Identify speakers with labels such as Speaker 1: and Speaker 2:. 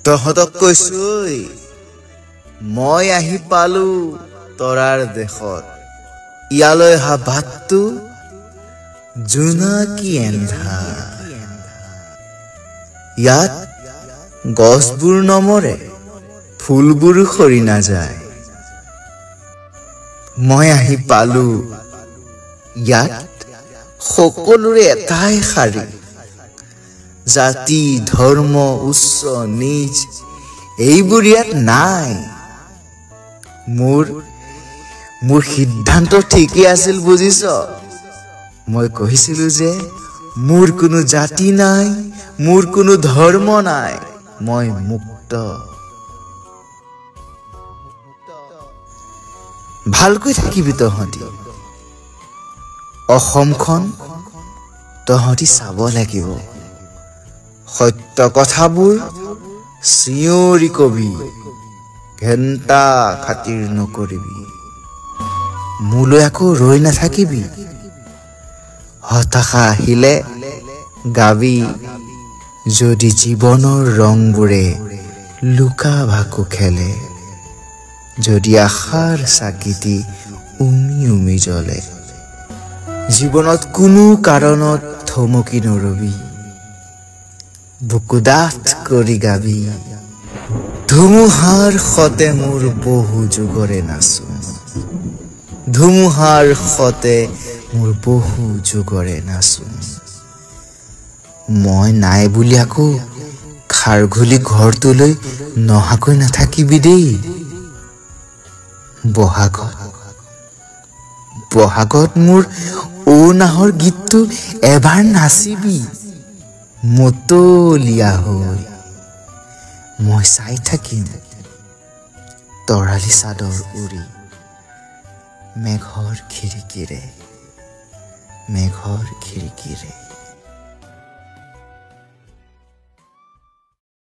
Speaker 1: তহঁতক কৈছোঁ মই আহি পালো তৰাৰ দেশত ইয়ালৈ অহা বাটটো জোনাকী এন্ধাৰ ইয়াত গছবোৰ নমৰে ফুলবোৰ সৰি নাযায় মই আহি পালো ইয়াত সকলোৰে এটাই শাৰী জাতি ধৰ্ম উচ্চ নীচ এইবোৰ ইয়াত নাই মোৰ সিদ্ধান্ত ঠিকই আছিল বুজিছ মই কৈছিলো যে মোৰ কোনো জাতি নাই মোৰ কোনো ধৰ্ম নাই মই মুক্ত ভালকৈ থাকিবি তহঁতি অসমখন তহঁতি চাব লাগিব সত্য কথাবোৰ চিঞৰি কবি ঘেন্টা খাতিৰ নকৰিবি মোলৈ আকৌ ৰৈ নাথাকিবি হতাশা আহিলে গাবি যদি জীৱনৰ ৰংবোৰে লুকা ভাকু খেলে যদি আশাৰ চাকিটি উমি উমি জ্বলে জীৱনত কোনো কাৰণত থমকি নৰবি বুকু ডাঠ কৰি গাবি ধুমুহাৰ সতে মোৰ বহু যুগৰে নাচো ধুমুহাৰ সতে মোৰ বহু যুগৰে নাচো মই নাই বুলি আকৌ খাৰঘুলি ঘৰটোলৈ নহাকৈ নাথাকিবি দেই বহাগত মোৰ ঔ নাহৰ গীতটো এবাৰ নাচিবি মতলীয়া হৈ মই চাই থাকিম তৰালি চাদৰ উৰি মেঘৰ খিৰিকীৰে